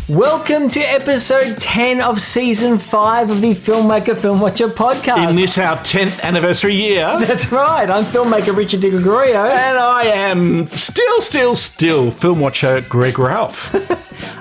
Welcome to episode 10 of season 5 of the Filmmaker Film Watcher podcast. In this, our 10th anniversary year. That's right. I'm filmmaker Richard Di Gregorio. And I am still Film Watcher Greg Ralph.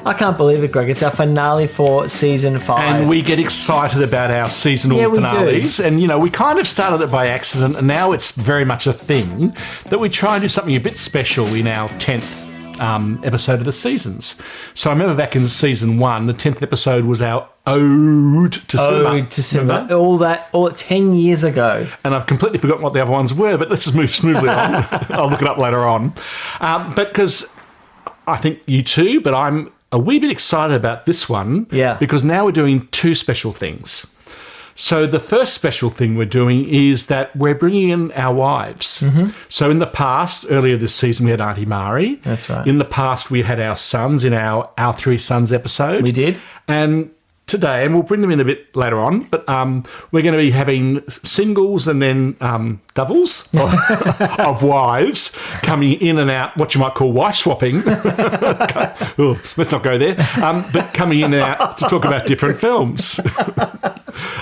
I can't believe it, Greg. It's our finale for season 5. And we get excited about our seasonal finales. Do. And, you know, we kind of started it by accident, and now it's very much a thing that we try and do something a bit special in our 10th episode of the seasons. So I remember back in season 1, the 10th episode was our Ode to Cinema. Ode to Cinema. All 10 years ago. And I've completely forgotten what the other ones were, but let's just move smoothly on. I'll look it up later on. But because I think you too, but I'm a wee bit excited about this one. Yeah. Because now we're doing two special things. So the first special thing we're doing is that we're bringing in our wives. Mm-hmm. So in the past, earlier this season, we had Auntie Mari. That's right. In the past, we had our sons in our Three Sons episode. We did. And today, and we'll bring them in a bit later on, but we're going to be having singles and then doubles of wives coming in and out, what you might call wife swapping. Ooh, let's not go there. But coming in and out to talk about different films.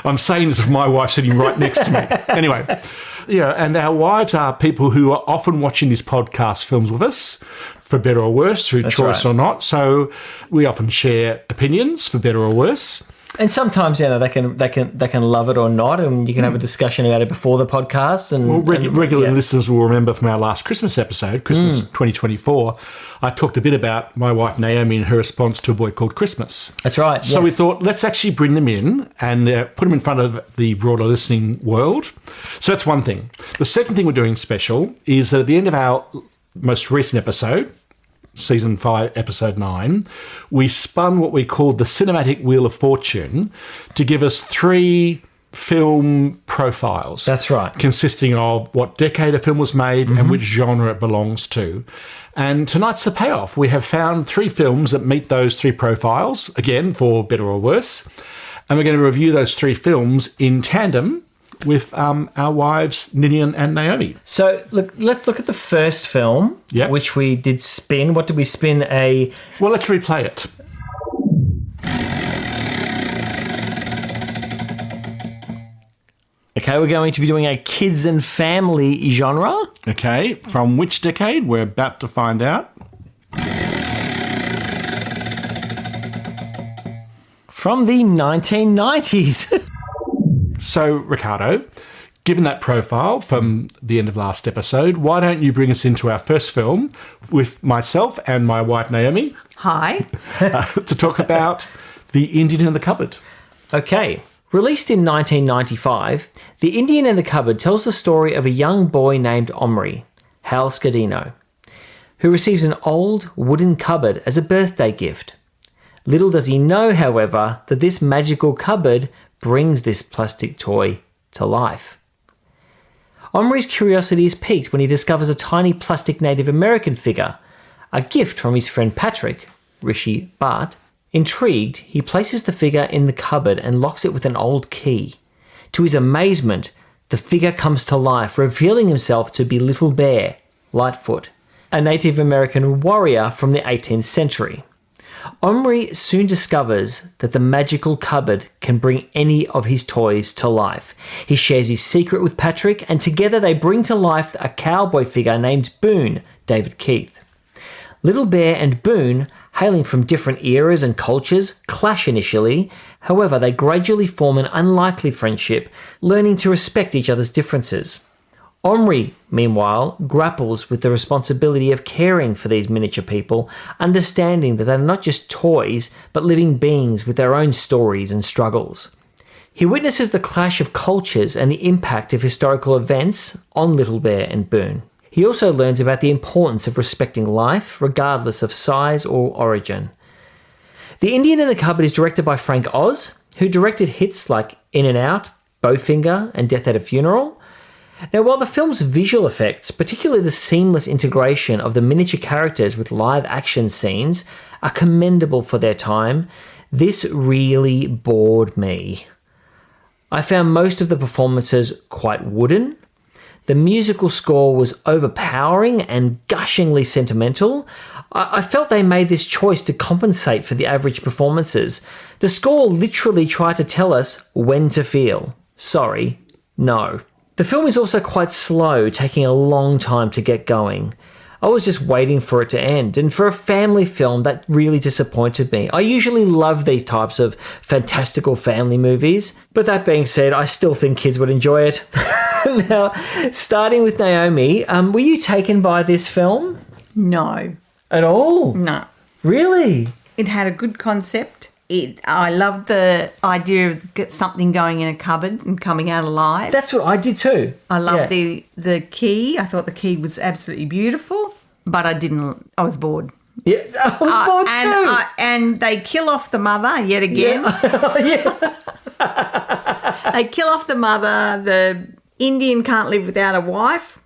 I'm saying this with my wife sitting right next to me. Anyway, yeah, and our wives are people who are often watching this podcast films with us, for better or worse, through choice or not. So we often share opinions, for better or worse. And sometimes, you know, they can love it or not, and you can have a discussion about it before the podcast. And regular listeners will remember from our last Christmas episode, Christmas 2024, I talked a bit about my wife Naomi and her response to A Boy Called Christmas. That's right. So we thought, let's actually bring them in and put them in front of the broader listening world. So that's one thing. The second thing we're doing special is that at the end of our most recent episode, Season 5, Episode 9, we spun what we called the Cinematic Wheel of Fortune to give us 3 film profiles. That's right. Consisting of what decade a film was made and which genre it belongs to. And tonight's the payoff. We have found 3 films that meet those 3 profiles, again, for better or worse. And we're going to review those 3 films in tandem with our wives, Niniane and Naomi. So, let's look at the first film, which we did spin. What did we spin? Well, let's replay it. Okay, we're going to be doing a kids and family genre. Okay, from which decade? We're about to find out. From the 1990s. So, Ricardo, given that profile from the end of last episode, why don't you bring us into our first film with myself and my wife, Naomi? Hi. To talk about The Indian in the Cupboard. Okay. Released in 1995, The Indian in the Cupboard tells the story of a young boy named Omri, Hal Scardino, who receives an old wooden cupboard as a birthday gift. Little does he know, however, that this magical cupboard brings this plastic toy to life. Omri's curiosity is piqued when he discovers a tiny plastic Native American figure, a gift from his friend Patrick, Rishi Bhatt. Intrigued, he places the figure in the cupboard and locks it with an old key. To his amazement, the figure comes to life, revealing himself to be Little Bear, Lightfoot, a Native American warrior from the 18th century. Omri soon discovers that the magical cupboard can bring any of his toys to life. He shares his secret with Patrick, and together they bring to life a cowboy figure named Boone, David Keith. Little Bear and Boone, hailing from different eras and cultures, clash initially. However, they gradually form an unlikely friendship, learning to respect each other's differences. Omri, meanwhile, grapples with the responsibility of caring for these miniature people, understanding that they're not just toys, but living beings with their own stories and struggles. He witnesses the clash of cultures and the impact of historical events on Little Bear and Boone. He also learns about the importance of respecting life, regardless of size or origin. The Indian in the Cupboard is directed by Frank Oz, who directed hits like In and Out, Bowfinger, and Death at a Funeral. Now, while the film's visual effects, particularly the seamless integration of the miniature characters with live action scenes, are commendable for their time, this really bored me. I found most of the performances quite wooden. The musical score was overpowering and gushingly sentimental. I felt they made this choice to compensate for the average performances. The score literally tried to tell us when to feel. Sorry, no. The film is also quite slow, taking a long time to get going. I was just waiting for it to end, and for a family film, that really disappointed me. I usually love these types of fantastical family movies, but that being said, I still think kids would enjoy it. Now, starting with Naomi, were you taken by this film? No. At all? No. Really? It had a good concept. I loved the idea of get something going in a cupboard and coming out alive. That's what I did too. I loved the key. I thought the key was absolutely beautiful, but I was bored. Yeah, I was bored too. And they kill off the mother yet again. Yeah. They kill off the mother. The Indian can't live without a wife.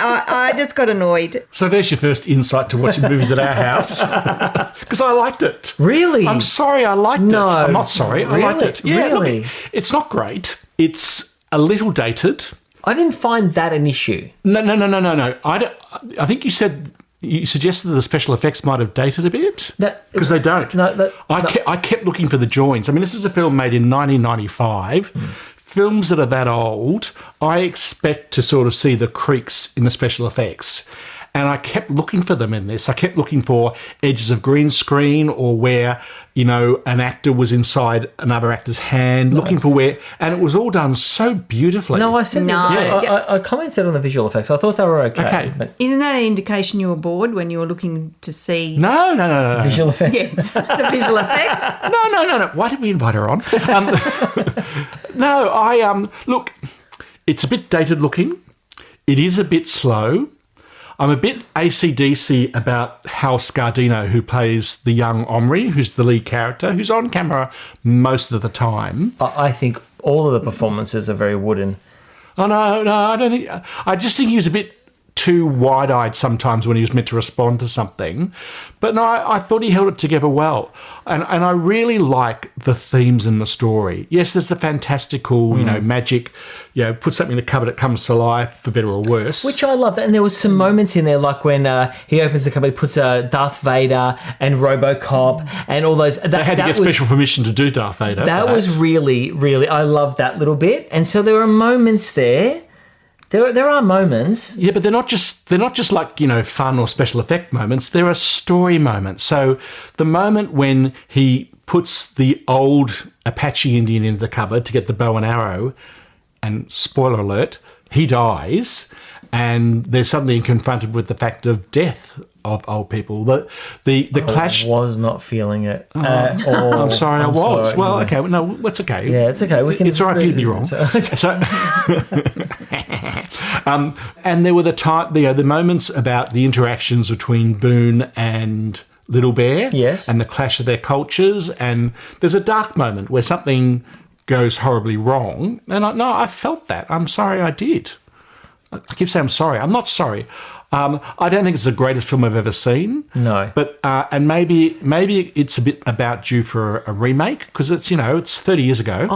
I just got annoyed. So there's your first insight to watching movies at our house. Because I liked it. Really? I'm sorry, I liked it. I'm not sorry, I liked it. Yeah, really? Look, it's not great. It's a little dated. I didn't find that an issue. No. I think you suggested that the special effects might have dated a bit. Because they don't. I kept looking for the joins. I mean, this is a film made in 1995. Films that are that old, I expect to sort of see the creaks in the special effects. And I kept looking for them in this. I kept looking for edges of green screen or where, an actor was inside another actor's hand, looking for where... And it was all done so beautifully. No, I said... No. I commented on the visual effects. I thought they were okay. But... Isn't that an indication you were bored when you were looking to see... No. Visual effects? Yeah, the visual effects? No. Why did we invite her on? Look, it's a bit dated looking. It is a bit slow. I'm a bit AC/DC about Hal Scardino, who plays the young Omri, who's the lead character, who's on camera most of the time. I think all of the performances are very wooden. Oh, no, I don't think... I just think he was a bit too wide-eyed sometimes when he was meant to respond to something. But no, I thought he held it together well. And I really like the themes in the story. Yes, there's the fantastical, magic, put something in the cupboard, it comes to life, for better or worse. Which I loved. And there was some moments in there, like when he opens the cupboard, puts Darth Vader and RoboCop and all those... They had to get special permission to do Darth Vader. That was really, really... I loved that little bit. And so there were moments there... There are moments. Yeah, but they're not just like, fun or special effect moments. There are story moments. So the moment when he puts the old Apache Indian into the cupboard to get the bow and arrow, and spoiler alert, he dies, and they're suddenly confronted with the fact of death of old people. The clash... I was not feeling it at all. I'm sorry, I was. Sorry. Well, okay, no, it's okay. Yeah, it's okay. It's all right for you to be wrong. And there were the moments about the interactions between Boone and Little Bear. Yes. And the clash of their cultures. And there's a dark moment where something goes horribly wrong. And I felt that. I'm sorry I did. I keep saying I'm sorry. I'm not sorry. I don't think it's the greatest film I've ever seen. No. But and maybe it's a bit about due for a remake because it's 30 years ago.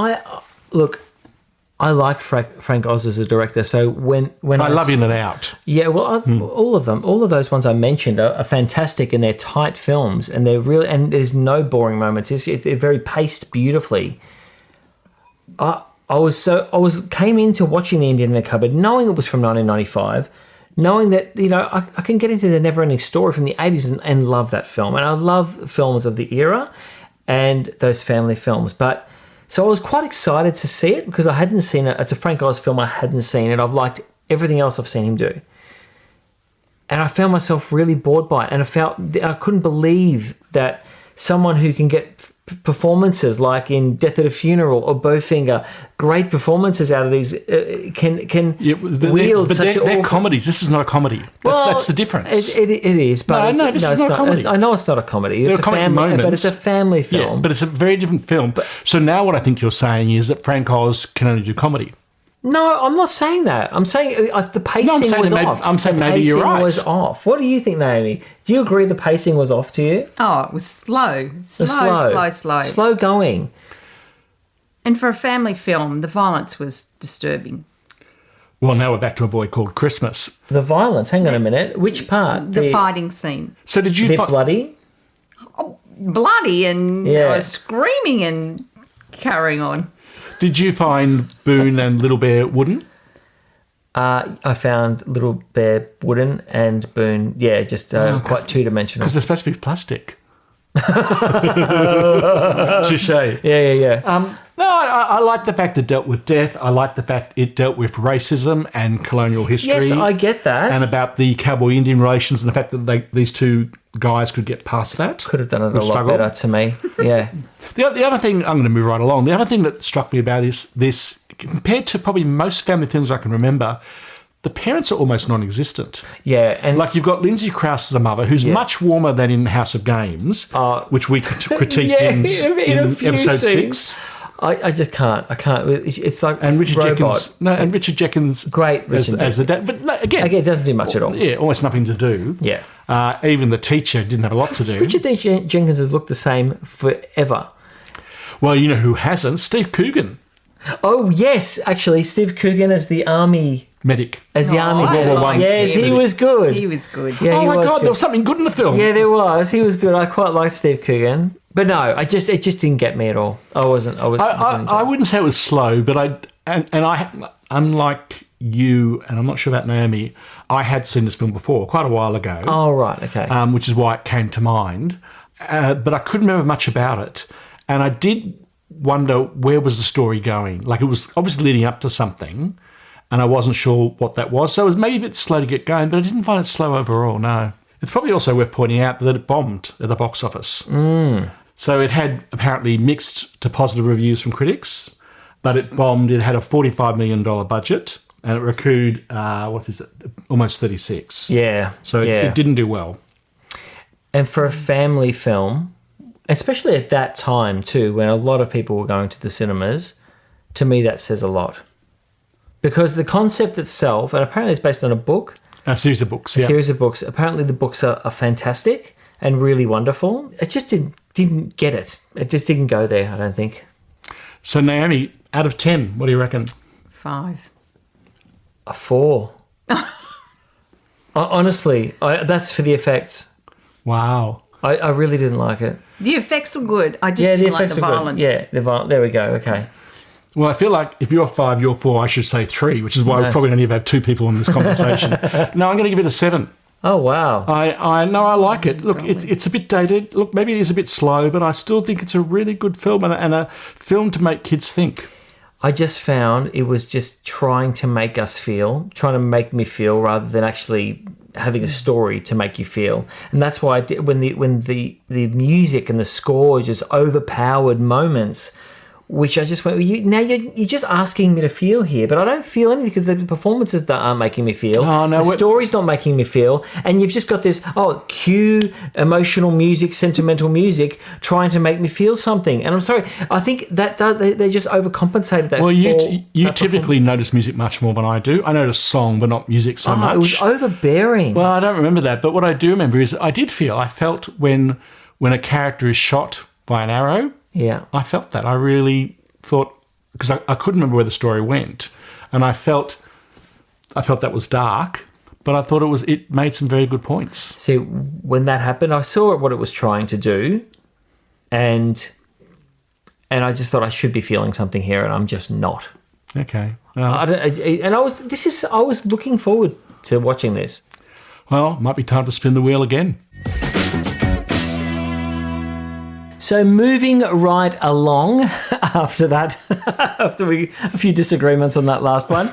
I like Frank Oz as a director. So when I love In and Out. Yeah, well, all of them, all of those ones I mentioned are fantastic, and they're tight films, and they're really, and there's no boring moments. They're very paced beautifully. I came into watching The Indian in the Cupboard knowing it was from 1995. Knowing that, I can get into the Never-Ending Story from the 80s and love that film. And I love films of the era and those family films. But so I was quite excited to see it because I hadn't seen it. It's a Frank Oz film I hadn't seen, and I've liked everything else I've seen him do. And I found myself really bored by it. And I couldn't believe that someone who can get performances like in Death at a Funeral or Bowfinger, great performances out of these, can wield such... They're comedies. This is not a comedy. That's the difference. It is, but no, this is not a comedy. I know it's not a comedy. It's a family moments, but it's a family film. Yeah, but it's a very different film. So now what I think you're saying is that Frank Oz can only do comedy. No, I'm not saying that. I'm saying the pacing was off. I'm saying maybe you're right. The pacing was off. What do you think, Naomi? Do you agree the pacing was off to you? Oh, it was slow. Slow going. And for a family film, the violence was disturbing. Well, now we're back to A Boy Called Christmas. The violence. Hang on a minute. Which part? The fighting scene. So did you A bit bloody? Bloody and Yeah. screaming and carrying on. Did you find Boone and Little Bear wooden? I found Little Bear wooden and Boone, just quite two-dimensional. Because they're supposed to be plastic. Touche. Yeah. No, I like the fact it dealt with death. I like the fact it dealt with racism and colonial history. Yes, I get that. And about the cowboy-Indian relations and the fact that these two guys could get past that. Could have done it a lot struggle. better to me. Yeah. The other thing, I'm going to move right along, the other thing that struck me about is this, compared to probably most family films I can remember, the parents are almost non-existent. Yeah, and Like, you've got Lindsay Krause as the mother, who's much warmer than in House of Games, which we critiqued in a few episode scenes. 6. I just can't. I can't. It's like And Richard robot. Jenkins. No, and Richard Jenkins Great Richard as the dad. But no, again, it doesn't do much at all. yeah, almost nothing to do. Yeah. Even the teacher didn't have a lot to do. Richard Jenkins has looked the same forever. Well, you know who hasn't? Steve Coogan, Oh yes, actually, Steve Coogan as the army. medic. As the army. I World War liked One. Yes, him. he was good. He was good. Yeah, Oh he my was God, good. there was something good in the film. Yeah, there was. He was good. I quite liked Steve Coogan, but no, it just didn't get me at all. I wasn't. I wouldn't say it was slow, but I unlike you, and I'm not sure about Naomi, I had seen this film before, quite a while ago. Oh right, okay. Which is why it came to mind. But I couldn't remember much about it. And I did wonder, where was the story going? Like, it was obviously leading up to something, and I wasn't sure what that was. So it was maybe a bit slow to get going, but I didn't find it slow overall, no. It's probably also worth pointing out that it bombed at the box office. So it had apparently mixed to positive reviews from critics, but it bombed. It had a $45 million budget, and it recouped, almost 36. yeah. So yeah. it didn't do well. And for a family film, especially at that time too, when a lot of people were going to the cinemas, to me that says a lot. Because the concept itself, and apparently it's based on a book, A series of books, a series of books. Apparently the books are fantastic and really wonderful. It just didn't get it. It just didn't go there, I don't think. So, Naomi, out of 10, what do you reckon? 5. A 4. Honestly, that's for the effects. Wow. I really didn't like it. The effects were good. I just didn't like the violence. Yeah, there we go. Okay. Well, I feel like if you're 5, you're 4, I should say 3, which is why we probably only have 2 people in this conversation. No, I'm going to give it a 7. Oh, wow. I know, I like it. Look, it's a bit dated. Look, maybe it is a bit slow, but I still think it's a really good film and a film to make kids think. I just found it was just trying to make me feel rather than actually having a story to make you feel. And that's why I did, when the music and the score just overpowered moments, which I just went, you're just asking me to feel here, but I don't feel anything because the performances that aren't making me feel. Oh, no, the story's not making me feel, and you've just got this cue emotional music, sentimental music, trying to make me feel something. And I'm sorry, I think that they just overcompensated that. Well, you typically notice music much more than I do. I notice song, but not music so much. It was overbearing. Well, I don't remember that, but what I do remember is I felt when a character is shot by an arrow. Yeah. I felt that. I really thought, because I couldn't remember where the story went, and I felt that was dark, but I thought it made some very good points. See, when that happened, I saw what it was trying to do, and I just thought I should be feeling something here, and I'm just not. Okay. I was looking forward to watching this. Well, might be time to spin the wheel again. So moving right along after that, after a few disagreements on that last one,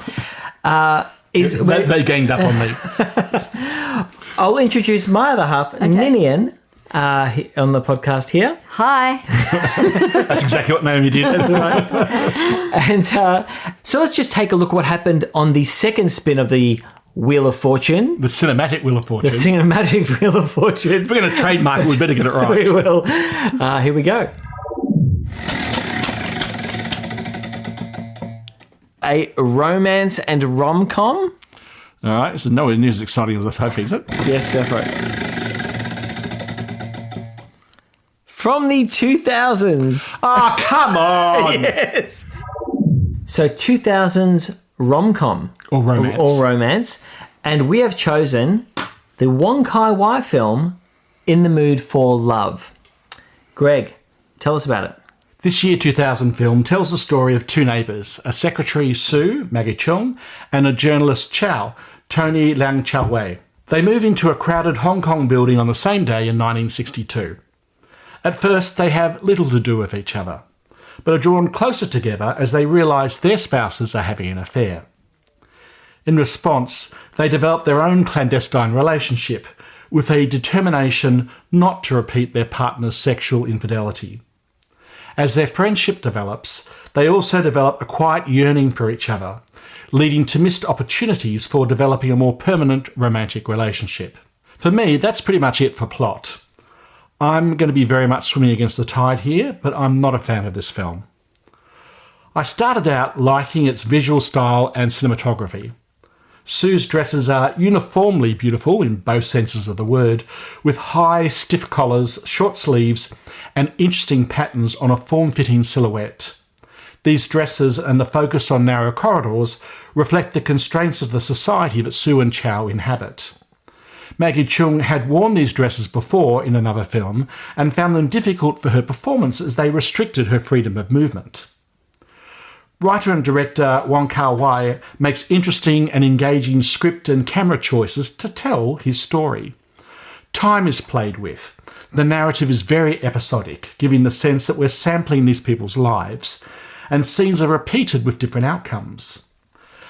They ganged up on me. I'll introduce my other half, Niniane, on the podcast here. Hi. That's exactly what Naomi did. That's right. And so let's just take a look at what happened on the second spin of the Wheel of Fortune. The cinematic Wheel of Fortune. The cinematic Wheel of Fortune. If we're going to trademark it, we better get it right. We will. Here we go. A romance and rom-com. All right. This is nowhere near as exciting as I was hoping, is it? Yes, go for it. From the 2000s. Oh, come on. Yes. So 2000s rom-com. Or romance. Or romance. And we have chosen the Wong Kar-wai film, In the Mood for Love. Greg, tell us about it. This year 2000 film tells the story of two neighbours, a secretary, Sue, Maggie Cheung, and a journalist, Chow, Tony Leung Chow Wei. They move into a crowded Hong Kong building on the same day in 1962. At first, they have little to do with each other, but are drawn closer together as they realise their spouses are having an affair. In response, they develop their own clandestine relationship with a determination not to repeat their partner's sexual infidelity. As their friendship develops, they also develop a quiet yearning for each other, leading to missed opportunities for developing a more permanent romantic relationship. For me, that's pretty much it for plot. I'm going to be very much swimming against the tide here, but I'm not a fan of this film. I started out liking its visual style and cinematography. Sue's dresses are uniformly beautiful in both senses of the word, with high, stiff collars, short sleeves, and interesting patterns on a form-fitting silhouette. These dresses and the focus on narrow corridors reflect the constraints of the society that Sue and Chow inhabit. Maggie Cheung had worn these dresses before in another film and found them difficult for her performance as they restricted her freedom of movement. Writer and director Wong Kar-wai makes interesting and engaging script and camera choices to tell his story. Time is played with. The narrative is very episodic, giving the sense that we're sampling these people's lives, and scenes are repeated with different outcomes.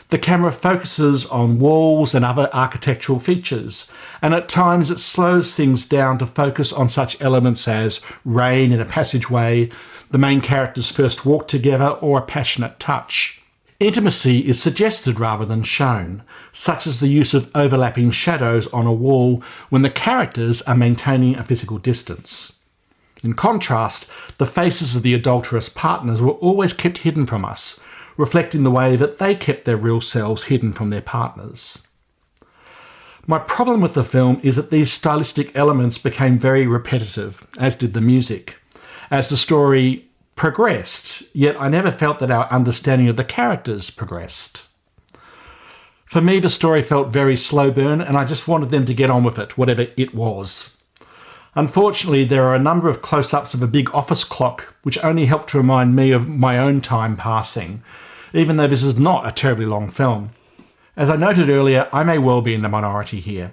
The camera focuses on walls and other architectural features, and at times it slows things down to focus on such elements as rain in a passageway, the main characters' first walk together, or a passionate touch. Intimacy is suggested rather than shown, such as the use of overlapping shadows on a wall when the characters are maintaining a physical distance. In contrast, the faces of the adulterous partners were always kept hidden from us, reflecting the way that they kept their real selves hidden from their partners. My problem with the film is that these stylistic elements became very repetitive, as did the music, as the story progressed, yet I never felt that our understanding of the characters progressed. For me, the story felt very slow burn, and I just wanted them to get on with it, whatever it was. Unfortunately, there are a number of close-ups of a big office clock, which only help to remind me of my own time passing, even though this is not a terribly long film. As I noted earlier, I may well be in the minority here.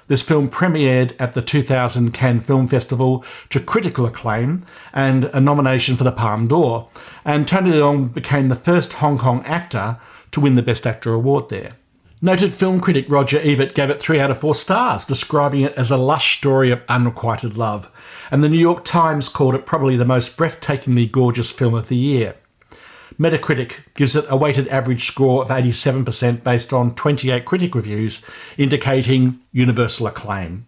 This film premiered at the 2000 Cannes Film Festival to critical acclaim and a nomination for the Palme d'Or, and Tony Leung became the first Hong Kong actor to win the Best Actor award there. Noted film critic Roger Ebert gave it 3 out of 4 stars, describing it as a lush story of unrequited love, and the New York Times called it probably the most breathtakingly gorgeous film of the year. Metacritic gives it a weighted average score of 87% based on 28 critic reviews, indicating universal acclaim.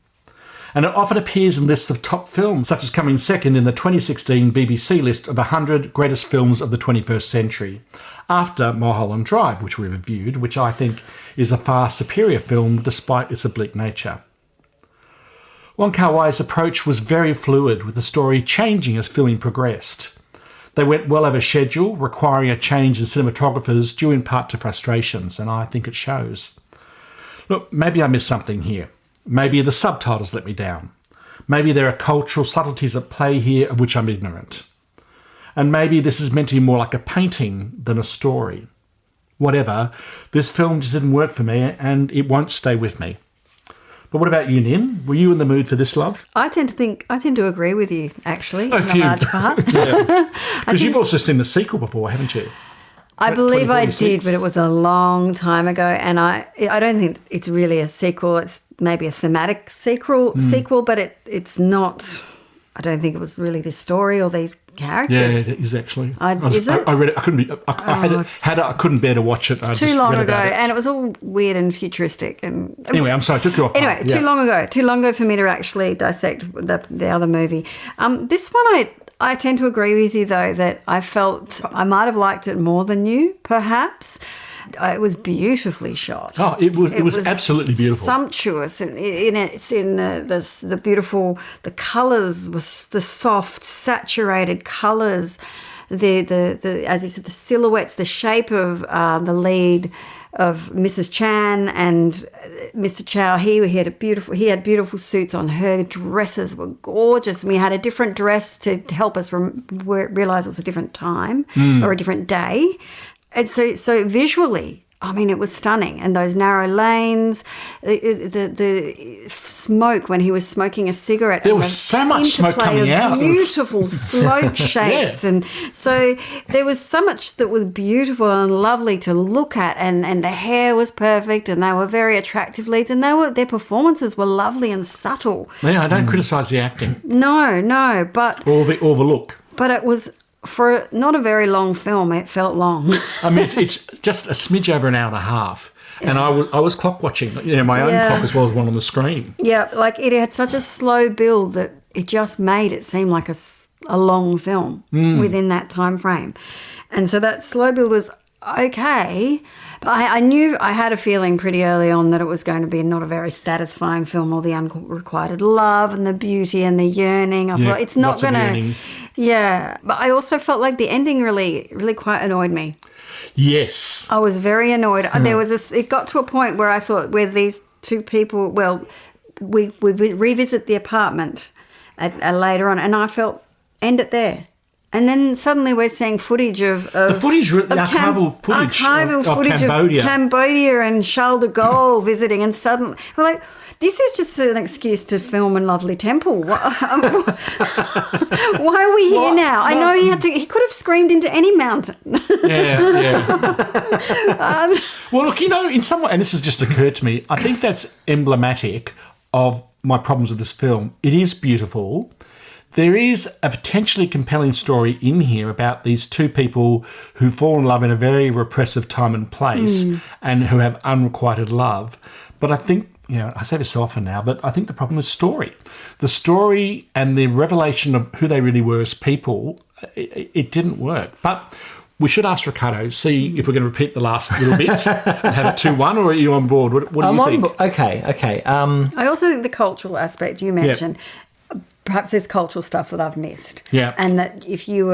And it often appears in lists of top films, such as coming second in the 2016 BBC list of 100 greatest films of the 21st century, after Mulholland Drive, which we reviewed, which I think is a far superior film despite its oblique nature. Wong Kar-wai's approach was very fluid, with the story changing as filming progressed. They went well over schedule, requiring a change in cinematographers due in part to frustrations, and I think it shows. Look, maybe I missed something here. Maybe the subtitles let me down. Maybe there are cultural subtleties at play here of which I'm ignorant. And maybe this is meant to be more like a painting than a story. Whatever, this film just didn't work for me, and it won't stay with me. But what about you, Nin? Were you in the mood for this, love? I tend to agree with you, actually, in a large part. Because you've also seen the sequel before, haven't you? I believe I did, but it was a long time ago, and I don't think it's really a sequel. It's maybe a thematic sequel, but it's not. I don't think it was really this story or these characters. Yeah, it is actually. Is it? I read it. I couldn't. I couldn't bear to watch it. It's too long ago, and it was all weird and futuristic. And anyway, I'm sorry, I took you off. Anyway, too long ago for me to actually dissect the other movie. This one, I tend to agree with you though that I felt I might have liked it more than you, perhaps. It was beautifully shot. Oh, it was absolutely beautiful. Sumptuous. It's in the beautiful, the colours, was the soft, saturated colours, the as you said, the silhouettes, the shape of the lead of Mrs. Chan and Mr. Chow. He had beautiful suits on. Her dresses were gorgeous. And we had a different dress to help us realize it was a different time or a different day. And so visually, I mean, it was stunning. And those narrow lanes, the smoke when he was smoking a cigarette. There was so much smoke coming out. Beautiful smoke shapes. Yeah. And so there was so much that was beautiful and lovely to look at. And the hair was perfect and they were very attractive leads. And their performances were lovely and subtle. Yeah, I don't criticise the acting. No, but... Or the look. But it was... For not a very long film, it felt long. I mean, it's just a smidge over an hour and a half. Yeah. And I was clock watching, my own clock as well as one on the screen. Yeah, like it had such a slow build that it just made it seem like a long film within that time frame. And so that slow build was okay. But I knew, I had a feeling pretty early on that it was going to be not a very satisfying film, all the unrequited love and the beauty and the yearning. I thought it's not going to... Yeah, but I also felt like the ending really, really quite annoyed me. Yes. I was very annoyed. It got to a point where I thought, where these two people, well, we revisit the apartment later on, and I felt, end it there. And then suddenly we're seeing footage of archival footage of Cambodia and Charles de Gaulle visiting, and suddenly we're like, this is just an excuse to film in Lovely Temple. Why are we here now? I know he could have screamed into any mountain. Yeah. Well, look, in some way, and this has just occurred to me, I think that's emblematic of my problems with this film. It is beautiful. There is a potentially compelling story in here about these two people who fall in love in a very repressive time and place and who have unrequited love. But I think, I say this so often now, but I think the problem is story. The story and the revelation of who they really were as people, it didn't work. But we should ask Ricardo, see if we're going to repeat the last little bit and have it 2-1, or are you on board? What do you think? Okay. I also think the cultural aspect you mentioned... Yep. Perhaps there's cultural stuff that I've missed. Yeah. And that if you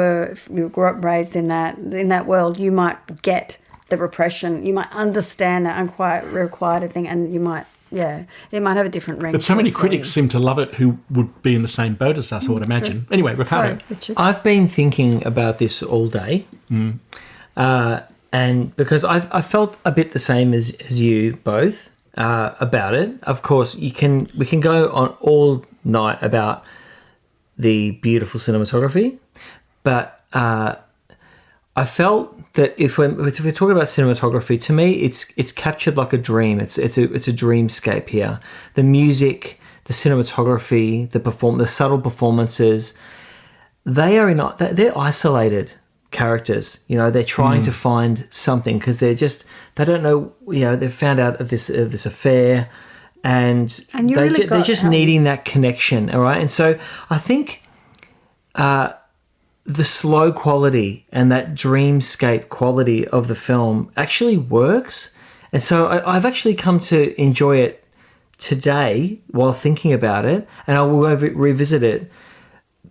grew up raised in that world, you might get the repression, you might understand that unrequited thing, and you might, it might have a different ring. But so many critics seem to love it who would be in the same boat as us, I would imagine. True. Anyway, Ricardo. Sorry, I've been thinking about this all day. And because I felt a bit the same as you both about it. Of course, we can go on all night about the beautiful cinematography, but I felt that if we're talking about cinematography, to me it's captured like a dream. It's a dreamscape here. The music, the cinematography, the subtle performances, they're isolated characters. They're trying to find something because they don't know. They've found out of this affair. And they're just needing that connection, all right? And so I think the slow quality and that dreamscape quality of the film actually works. And so I've actually come to enjoy it today while thinking about it, and I will revisit it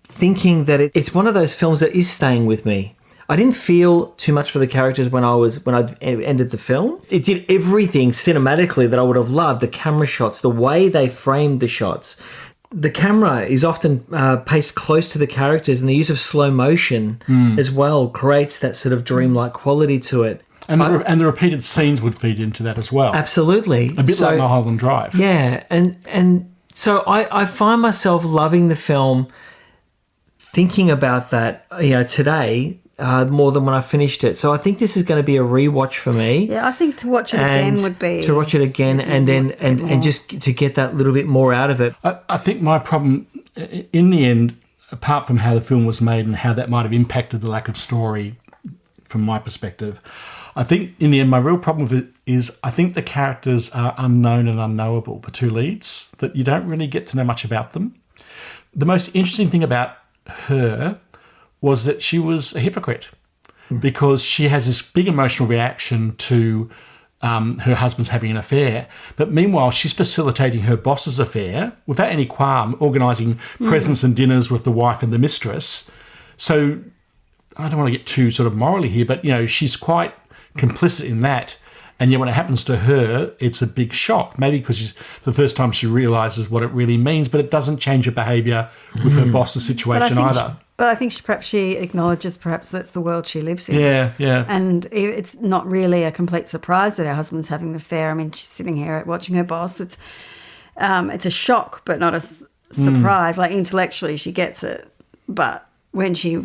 thinking that it's one of those films that is staying with me. I didn't feel too much for the characters when I ended the film. It did everything cinematically that I would have loved. The camera shots, the way they framed the shots. The camera is often paced close to the characters, and the use of slow motion as well creates that sort of dreamlike quality to it. And the repeated scenes would feed into that as well. Absolutely. A bit like Mulholland Drive. Yeah, and so I find myself loving the film, thinking about that today, more than when I finished it. So I think this is going to be a rewatch for me. Yeah, I think to watch it again would be... To watch it again and just to get that little bit more out of it. I think my problem, in the end, apart from how the film was made and how that might have impacted the lack of story from my perspective, I think in the end my real problem with it is I think the characters are unknown and unknowable, the two leads, that you don't really get to know much about them. The most interesting thing about her was that she was a hypocrite because she has this big emotional reaction to her husband's having an affair. But meanwhile, she's facilitating her boss's affair without any qualm, organising presents and dinners with the wife and the mistress. So I don't want to get too sort of morally here, but, she's quite complicit in that. And yet when it happens to her, it's a big shock. Maybe because she's the first time she realises what it really means, but it doesn't change her behaviour with her boss's situation either. But I think she acknowledges perhaps that's the world she lives in. Yeah. And it's not really a complete surprise that her husband's having an affair. I mean, she's sitting here watching her boss. It's a shock, but not a surprise. Like intellectually she gets it. But when she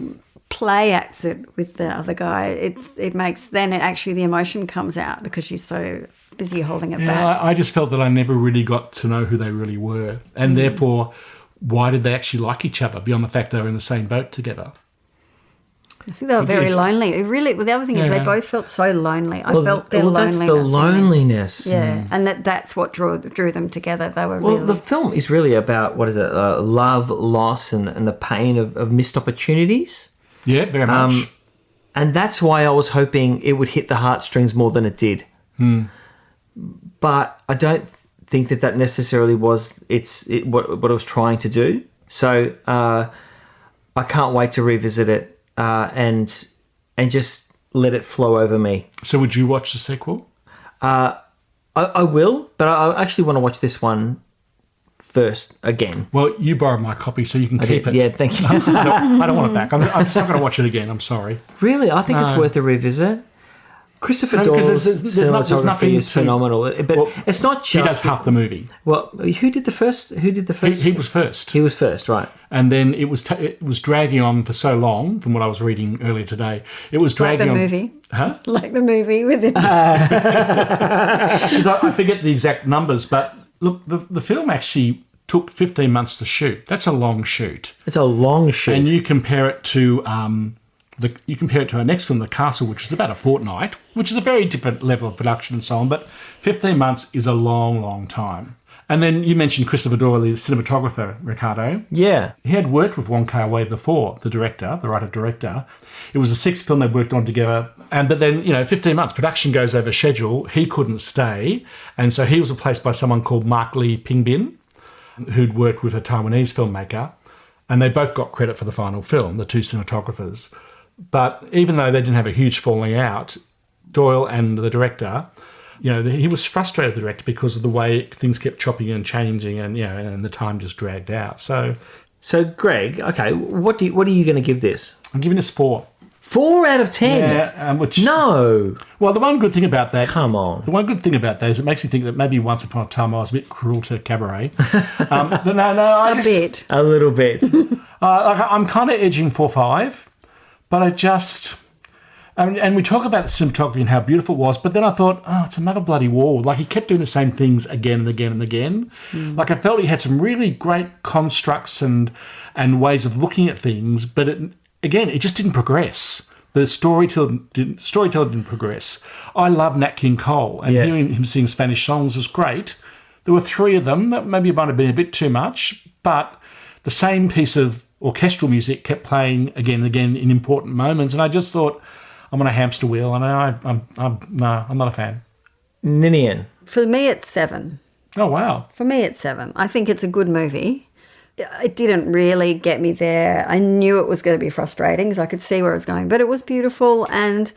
play acts it with the other guy, it makes actually the emotion comes out because she's so busy holding it back. I just felt that I never really got to know who they really were, and therefore, why did they actually like each other beyond the fact they were in the same boat together? I think they were very lonely. The other thing is they both felt so lonely. I felt their loneliness. That's the loneliness. Yeah, and that's what drew them together. They were the film is really about, what is it, love, loss, and the pain of missed opportunities. Yeah, very much. And that's why I was hoping it would hit the heartstrings more than it did. But I don't think that necessarily was what it was trying to do. So I can't wait to revisit it and just let it flow over me. So would you watch the sequel? I will, but I actually want to watch this one first again. Well, you borrowed my copy, so you can keep it. Yeah, thank you. I don't want it back. I'm just not going to watch it again. I'm sorry. Really? I think it's worth a revisit. Christopher Doyle's cinematography is phenomenal, but it's not just... He does half the movie. Well, who did the first? He was first. He was first, right. And then it was dragging on for so long, from what I was reading earlier today. It was dragging on... Like the movie. Huh? Like the movie with it. I forget the exact numbers, but look, the film actually took 15 months to shoot. That's a long shoot. It's a long shoot. And you compare it to... you compare it to our next film, The Castle, which was about a fortnight, which is a very different level of production and so on, but 15 months is a long, long time. And then you mentioned Christopher Doyle, the cinematographer, Ricardo. Yeah. He had worked with Wong Kar-wai before, the writer-director. It was the sixth film they worked on together. But then, 15 months, production goes over schedule. He couldn't stay. And so he was replaced by someone called Mark Lee Pingbin, who'd worked with a Taiwanese filmmaker. And they both got credit for the final film, the two cinematographers. But even though they didn't have a huge falling out, Doyle and the director, he was frustrated, the director, because of the way things kept chopping and changing, and and the time just dragged out. So Greg, okay, what are you going to give this? I'm giving this 4. 4 out of 10. Yeah, No. Well, the one good thing about that... Come on. The one good thing about that is it makes you think that maybe once upon a time I was a bit cruel to Cabaret. But no, bit. A little bit. I'm kind of edging 4-5, but I just... and we talk about the cinematography and how beautiful it was, but then I thought, it's another bloody wall. Like, he kept doing the same things again and again and again. Like, I felt he had some really great constructs and ways of looking at things, but it just didn't progress. The storytelling didn't progress. I love Nat King Cole, and hearing him sing Spanish songs was great. There were 3 of them. That maybe might have been a bit too much, but the same piece of orchestral music kept playing again and again in important moments, and I just thought, I'm on a hamster wheel, and I'm not a fan. Ninian. For me, it's 7. Oh, wow. For me, it's 7. I think it's a good movie. It didn't really get me there. I knew it was going to be frustrating because I could see where it was going, but it was beautiful, and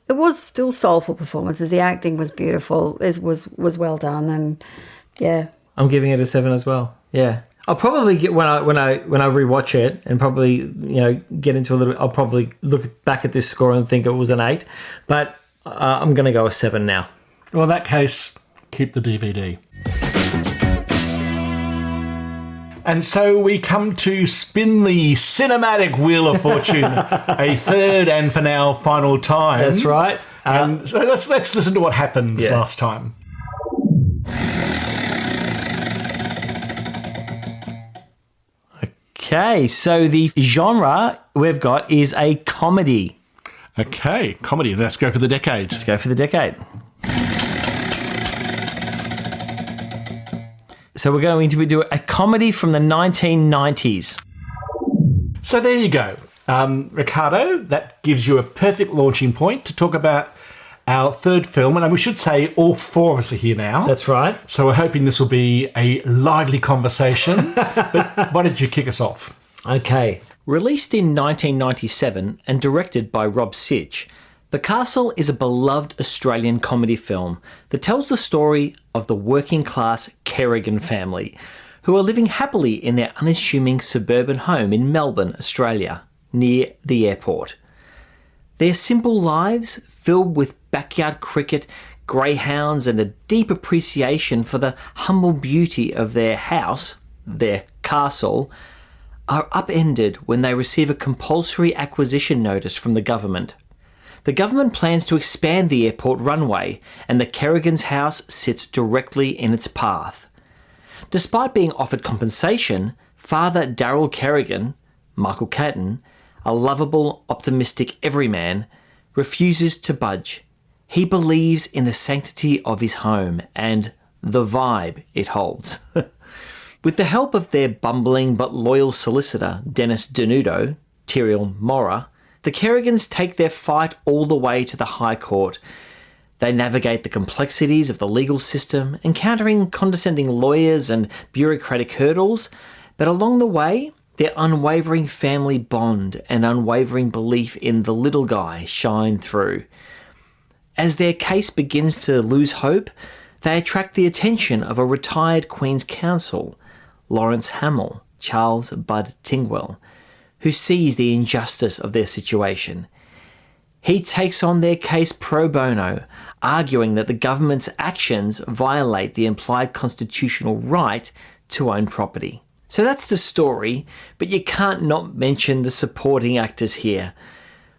it was still soulful performances. The acting was beautiful. It was well done, and yeah. I'm giving it a 7 as well. Yeah. I'll probably get when I rewatch it and probably get into a little. I'll probably look back at this score and think it was an 8, but I'm going to go a 7 now. Well, in that case, keep the DVD. And so we come to spin the cinematic wheel of fortune a third and for now final time. That's right. And so let's listen to what happened last time. Okay, so the genre we've got is a comedy. Okay, comedy. Let's go for the decade. Let's go for the decade. So we're going to do a comedy from the 1990s. So there you go. Ricardo, that gives you a perfect launching point to talk about our third film. And we should say all 4 of us are here now. That's right. So we're hoping this will be a lively conversation. But why don't you kick us off? Okay. Released in 1997 and directed by Rob Sitch, The Castle is a beloved Australian comedy film that tells the story of the working-class Kerrigan family, who are living happily in their unassuming suburban home in Melbourne, Australia, near the airport. Their simple lives, filled with backyard cricket, greyhounds, and a deep appreciation for the humble beauty of their house, their castle, are upended when they receive a compulsory acquisition notice from the government. The government plans to expand the airport runway, and the Kerrigan's house sits directly in its path. Despite being offered compensation, Father Darryl Kerrigan, Michael Caton, a lovable, optimistic everyman, refuses to budge. He believes in the sanctity of his home and the vibe it holds. With the help of their bumbling but loyal solicitor, Dennis Denudo, Tyriel Mora, the Kerrigans take their fight all the way to the High Court. They navigate the complexities of the legal system, encountering condescending lawyers and bureaucratic hurdles, but along the way, their unwavering family bond and unwavering belief in the little guy shine through. As their case begins to lose hope, they attract the attention of a retired Queen's Counsel, Lawrence Hamill, Charles Bud Tingwell, who sees the injustice of their situation. He takes on their case pro bono, arguing that the government's actions violate the implied constitutional right to own property. So that's the story, but you can't not mention the supporting actors here.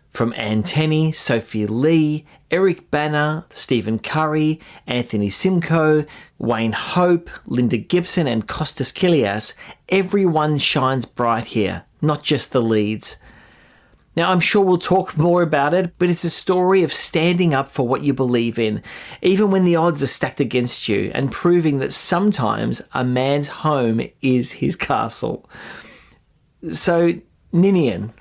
From Anne Tenney, Sophie Lee, Eric Banner, Stephen Curry, Anthony Simcoe, Wayne Hope, Linda Gibson and Costas Kilias, everyone shines bright here, not just the leads. Now, I'm sure we'll talk more about it, but it's a story of standing up for what you believe in, even when the odds are stacked against you, and proving that sometimes a man's home is his castle. So, Niniane,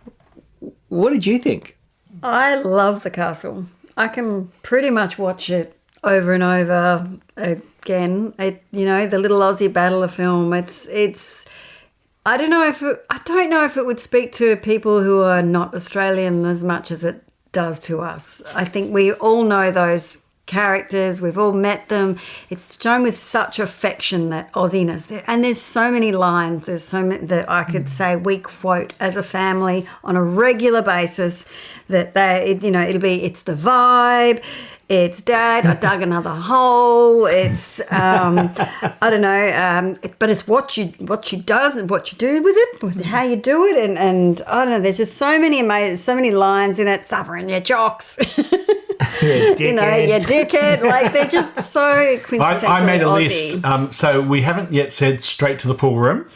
what did you think? I love The Castle. I can pretty much watch it over and over again. The little Aussie battle of film. I don't know if it would speak to people who are not Australian as much as it does to us. I think we all know those characters. We've all met them. It's shown with such affection, that Aussiness there. And there's so many lines. There's so many that I could say we quote as a family on a regular basis. That it's the vibe. It's Dad, I dug another hole. It's I don't know, but it's what she does and what you do with it, with how you do it, and I don't know. There's just so many lines in it. Suffering your jocks, You dickhead. Like they're just so quintessential. I made a Aussie. list, so we haven't yet said straight to the pool room.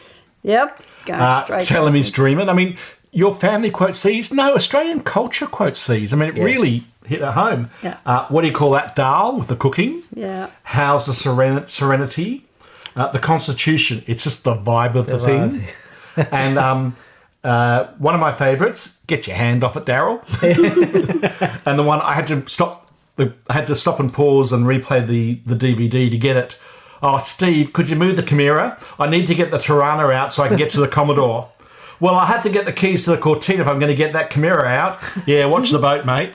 Yep, going straight. Tell him he's dreaming. I mean, your family quotes these. No, Australian culture quotes these. I mean, it really hit at home. Yeah. What do you call that, Dal, with the cooking? Yeah. How's the serenity? The Constitution. It's just the vibe of the thing. And one of my favourites, get your hand off it, Darryl. And the one I had to stop and pause and replay the DVD to get it. Oh, Steve, could you move the Chimera? I need to get the Tirana out so I can get to the Commodore. Well, I have to get the keys to the quartet if I'm going to get that Chimera out. Yeah, watch the boat, mate.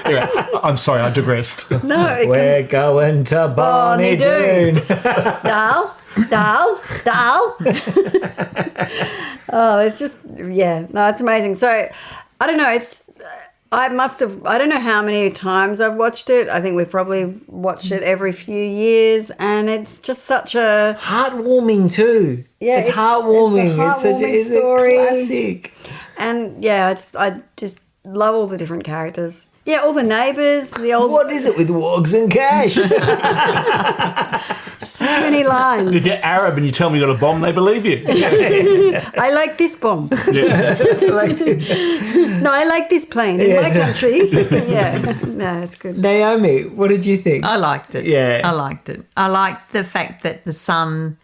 Anyway, I'm sorry, I digressed. No, We're going to Bonnie Doon. Dal. Oh, it's just, it's amazing. So, I don't know, I don't know how many times I've watched it. I think we've probably watched it every few years, and it's just such a... Heartwarming too. Yeah, it's heartwarming. It's a story. A classic. And, I just love all the different characters. Yeah, all the neighbours, the old... What is it with wogs and cash? So many lines. If you're Arab and you tell me you got a bomb, they believe you. I like this bomb. Yeah. No, I like this plane in my country. Yeah, no, it's good. Naomi, what did you think? I liked it. Yeah. I liked it. I liked the fact that the son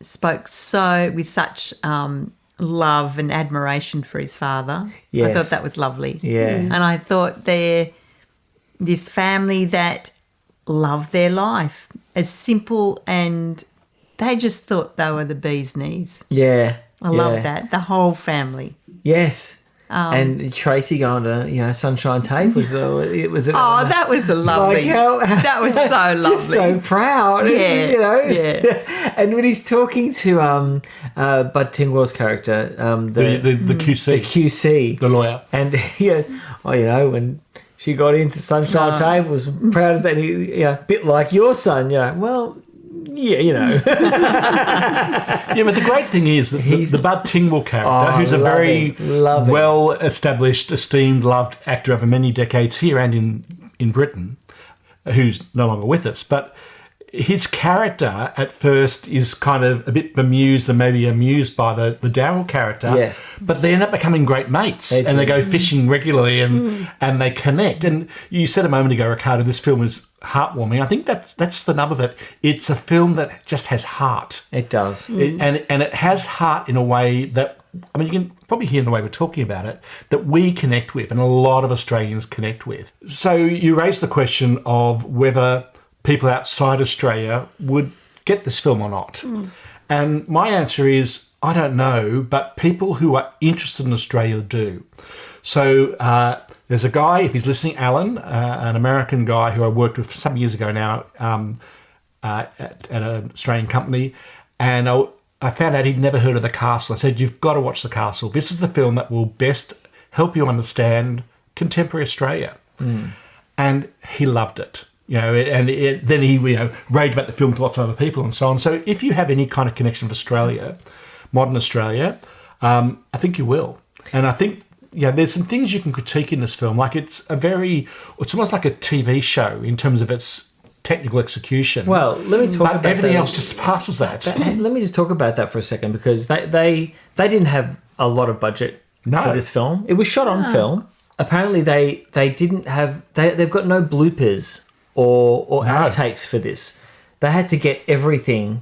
spoke with such love and admiration for his father. Yes. I thought that was lovely. Yeah. And I thought they're this family that love their life as simple, and they just thought they were the bee's knees. Yeah. I love that. The whole family. Yes. And Tracy going to, Sunshine Tape was it was. That was lovely. That was so lovely. Just so proud. Yeah. Yeah. And when he's talking to Bud Tingwell's character, the QC, the QC, the lawyer, and he goes, when she got into Sunshine Tape, was proud as that. And he, a bit like your son, well. Yeah, Yeah, but the great thing is that the Bud Tingwell character, who's a very well-established, esteemed, loved actor over many decades here and in Britain, who's no longer with us, but his character at first is kind of a bit bemused and maybe amused by the Daryl character. Yes. But they end up becoming great mates and they go fishing regularly and they connect. And you said a moment ago, Ricardo, this film is heartwarming. I think that's the nub of it. It's a film that just has heart. It does. And it has heart in a way that, you can probably hear in the way we're talking about it, that we connect with and a lot of Australians connect with. So you raised the question of whether people outside Australia would get this film or not. And my answer is, I don't know, but people who are interested in Australia do. So there's a guy, if he's listening, Alan, an American guy who I worked with some years ago now at an Australian company, and I found out he'd never heard of The Castle. I said, you've got to watch The Castle. This is the film that will best help you understand contemporary Australia. And he loved it. Then he raved about the film to lots of other people and so on. So if you have any kind of connection with Australia, modern Australia, I think you will. And I think there's some things you can critique in this film. Like it's almost like a TV show in terms of its technical execution. Well, let me talk about everything that. else just passes that. Let me just talk about that for a second, because they didn't have a lot of budget for this film. It was shot on film. Apparently they didn't have they've got no bloopers or outtakes for this. They had to get everything,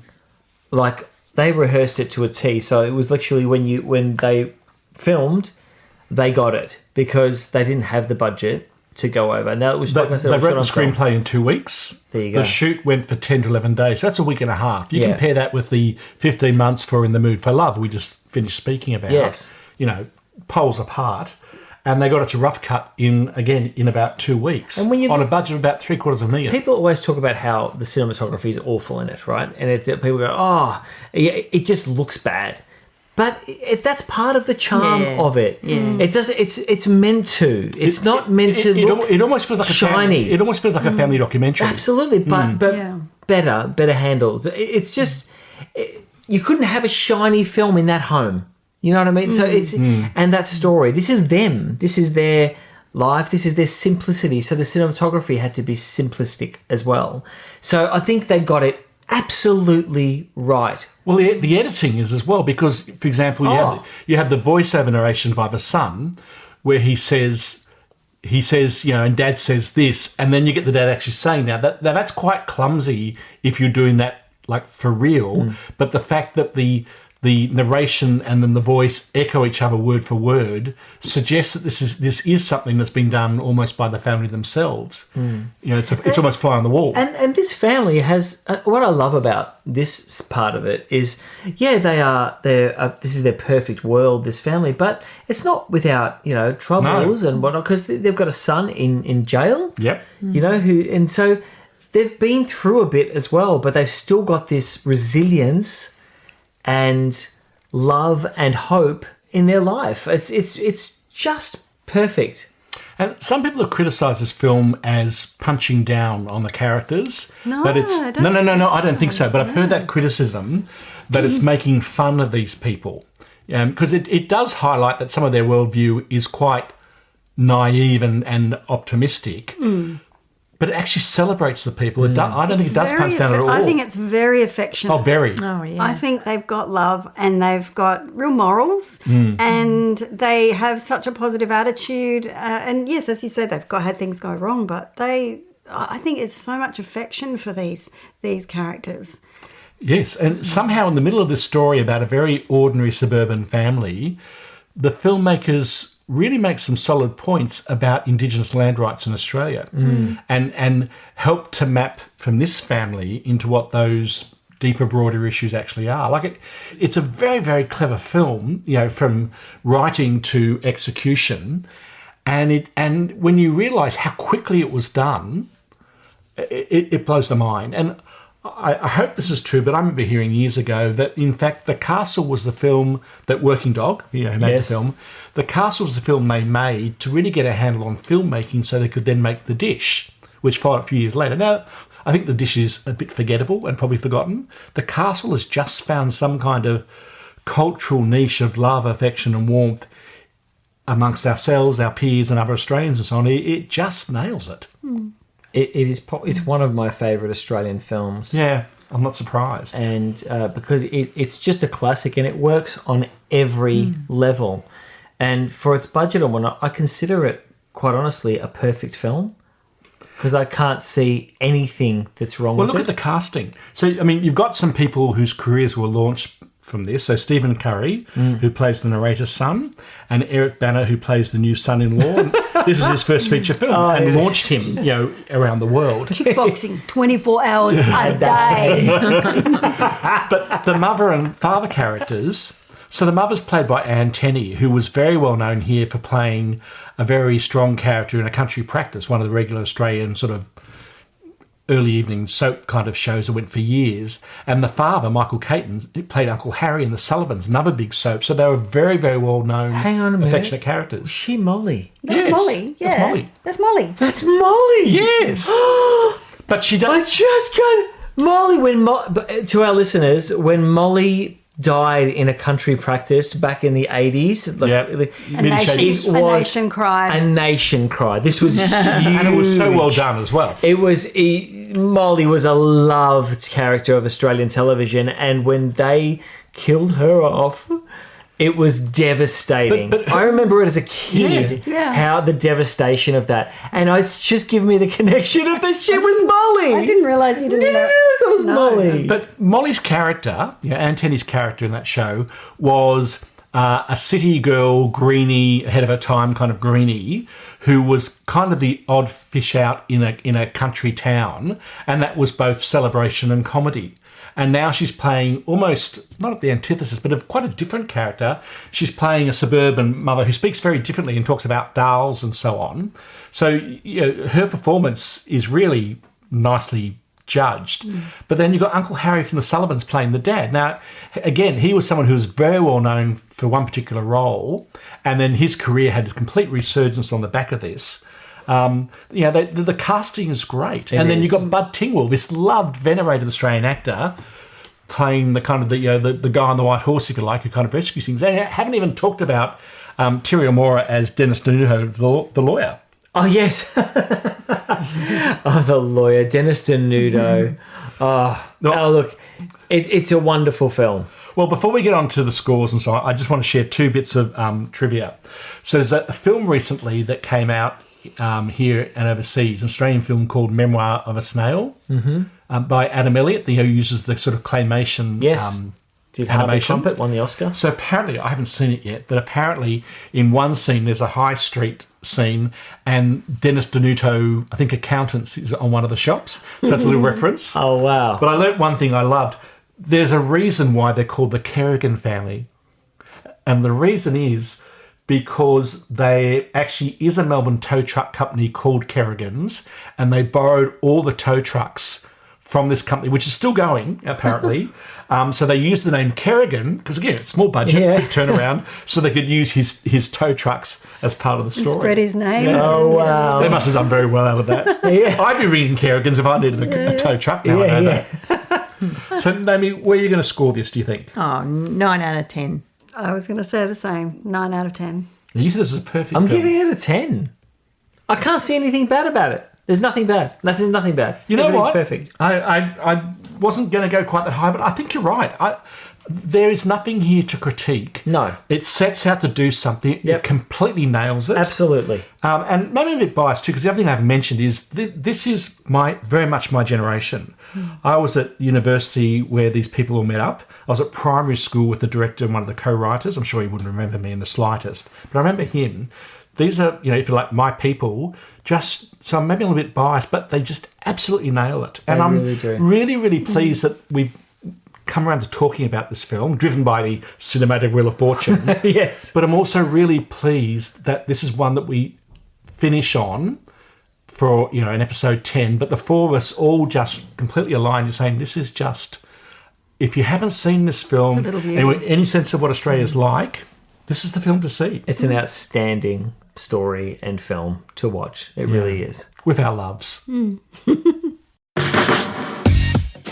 like they rehearsed it to a T. So it was literally when they filmed, they got it because they didn't have the budget to go over. Now it was they wrote the screenplay in 2 weeks. There you go. The shoot went for 10 to 11 days. So that's a week and a half. You compare that with the 15 months for In the Mood for Love we just finished speaking about. Yes. Poles apart. And they got it to rough cut in about 2 weeks, and on a budget of about $750,000. People always talk about how the cinematography is awful in it, right? And people go, it just looks bad. But that's part of the charm of it. Yeah. It does. It's meant to. It's not meant to look. It almost feels like shiny. It almost feels like a family documentary. Absolutely, but better handled. It's just you couldn't have a shiny film in that home. You know what I mean? So it's and that story. This is them. This is their life. This is their simplicity. So the cinematography had to be simplistic as well. So I think they got it absolutely right. Well, the editing is as well, because, for example, you have the voiceover narration by the son, where he says, and Dad says this, and then you get the dad actually saying that's quite clumsy if you're doing that like for real. But the fact that the narration and then the voice echo each other word for word suggests that this is something that's been done almost by the family themselves. It's almost fly on the wall. And this family has what I love about this part of it is, this is their perfect world, this family, but it's not without troubles and whatnot, because they've got a son in jail. Yep. And so they've been through a bit as well, but they've still got this resilience and love and hope in their life. It's just perfect. And some people have criticised this film as punching down on the characters. No, but it's I don't I don't think so. But I've heard that criticism that it's making fun of these people, because it does highlight that some of their worldview is quite naive and optimistic. But it actually celebrates the people. I don't think it does punch down at all. I think it's very affectionate. Oh, very. Oh, yeah. I think they've got love and they've got real morals and they have such a positive attitude. And yes, as you said, they've had things go wrong, but I think it's so much affection for these characters. Yes, and somehow in the middle of this story about a very ordinary suburban family, the filmmakers really make some solid points about Indigenous land rights in Australia and help to map from this family into what those deeper, broader issues actually are. Like it's a very, very clever film, from writing to execution, and when you realise how quickly it was done, it blows the mind. And I hope this is true, but I remember hearing years ago that in fact The Castle was the film that Working Dog, who made the film, The Castle was the film they made to really get a handle on filmmaking, so they could then make The Dish, which followed a few years later. Now, I think The Dish is a bit forgettable and probably forgotten. The Castle has just found some kind of cultural niche of love, affection and warmth amongst ourselves, our peers and other Australians and so on. It just nails it. It's one of my favourite Australian films. Yeah, I'm not surprised. And because it's just a classic and it works on every level. And for its budget and whatnot, I consider it, quite honestly, a perfect film. Because I can't see anything that's wrong with it. Well, look at the casting. So, I mean, you've got some people whose careers were launched from this. So Stephen Curry, who plays the narrator's son, and Eric Banner, who plays the new son-in-law. And this was his first feature film launched him, around the world. Kickboxing, 24 hours a day. But the mother and father characters... So the mother's played by Anne Tenney, who was very well known here for playing a very strong character in A Country Practice, one of the regular Australian sort of early evening soap kind of shows that went for years. And the father, Michael Caton, played Uncle Harry in The Sullivans, another big soap. So they were very, very well known, affectionate characters. Was she Molly? That's Molly. Yeah. That's Molly. That's Molly. That's Molly! Yes! But she does... I just got... Molly, to our listeners, when Molly died in A Country Practice back in the 80s. A nation cried. A nation cried. This was huge. And it was so well done as well. It was... Molly was a loved character of Australian television, and when they killed her off... It was devastating. But I remember it as a kid, how the devastation of that. And it's just given me the connection of that shit was Molly. I didn't realise you didn't know. That was Molly. But Molly's character, Anne Tenney's character in that show, was a city girl, greenie, ahead of her time kind of greenie, who was kind of the odd fish out in a country town. And that was both celebration and comedy. And now she's playing almost, not at the antithesis, but of quite a different character. She's playing a suburban mother who speaks very differently and talks about dolls and so on. So her performance is really nicely judged. But then you've got Uncle Harry from the Sullivans playing the dad. Now, again, he was someone who was very well known for one particular role, and then his career had a complete resurgence on the back of this. The casting is great. Then you've got Bud Tingwell, this loved, venerated Australian actor, playing the kind of the guy on the white horse, if you like, who kind of rescues things. And I haven't even talked about Terry O'Mora as Dennis Denuto, the lawyer. Oh, yes. The lawyer, Dennis Denuto. Look, it's a wonderful film. Well, before we get on to the scores and so on, I just want to share two bits of trivia. So there's a film recently that came out here and overseas, an Australian film called Memoir of a Snail, by Adam Elliott, who uses the sort of claymation Did animation. Harvey Trumpet won the Oscar? So apparently, I haven't seen it yet, but apparently in one scene there's a high street scene and Dennis Denuto, I think accountants, is on one of the shops. So that's a little reference. Oh, wow. But I learnt one thing I loved. There's a reason why they're called the Kerrigan family. And the reason is because there actually is a Melbourne tow truck company called Kerrigan's, and they borrowed all the tow trucks from this company, which is still going, apparently. So they used the name Kerrigan, because again, it's small budget, quick turnaround, so they could use his tow trucks as part of the story. Spread his name. Yeah. Oh, wow. They must have done very well out of that. I'd be ringing Kerrigan's if I needed a tow truck now. I know that. So, Naomi, where are you going to score this, do you think? Oh, 9 out of 10. I was going to say the same. 9 out of 10. You said this is a perfect I'm film. giving it a 10. I can't see anything bad about it. There's nothing bad. There's nothing bad. You know Everything's what? Perfect. I wasn't going to go quite that high, but I think you're right. There is nothing here to critique. No. It sets out to do something. It completely nails it. Absolutely. And maybe a bit biased too, because the other thing I haven't mentioned is this is very much my generation. I was at university where these people all met up. I was at primary school with the director and one of the co-writers. I'm sure he wouldn't remember me in the slightest, but I remember him. These are, if you like, my people. So I'm maybe a little bit biased, but they just absolutely nail it. And I'm really do. really, really pleased that come around to talking about this film, driven by the cinematic Wheel of Fortune. Yes. But I'm also really pleased that this is one that we finish on for, an episode 10. But the four of us all just completely aligned in saying this is just, if you haven't seen this film, It's a little beauty. and any sense of what Australia's like, this is the film to see. It's an outstanding story and film to watch. It really is. With our loves.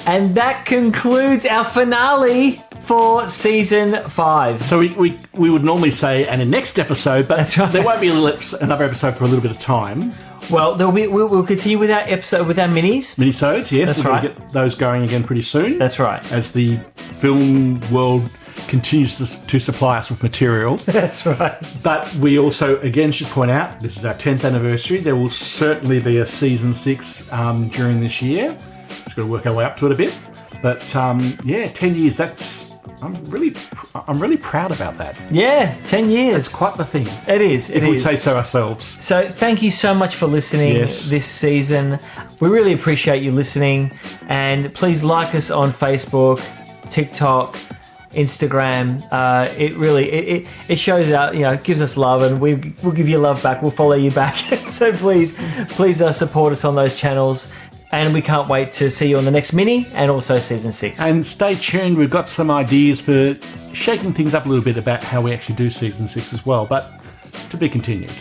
And that concludes our finale for season 5. So we would normally say, and in next episode, but That's right. there won't be another episode for a little bit of time. Well, we'll continue with our episode with our minis. Minisodes, yes. That's We're right. going to get those going again pretty soon. That's right. As the film world continues to supply us with material. That's right. But we also, again, should point out, this is our 10th anniversary. There will certainly be a season 6 during this year. Just got to work our way up to it a bit. But 10 years, I'm really proud about that. Yeah, 10 years. It's quite the thing. It is. If we say so ourselves. So thank you so much for listening Yes. this season. We really appreciate you listening. And please like us on Facebook, TikTok, Instagram. It shows out, gives us love, and we'll give you love back. We'll follow you back. So please support us on those channels. And we can't wait to see you on the next mini and also season 6. And stay tuned. We've got some ideas for shaking things up a little bit about how we actually do season 6 as well. But to be continued.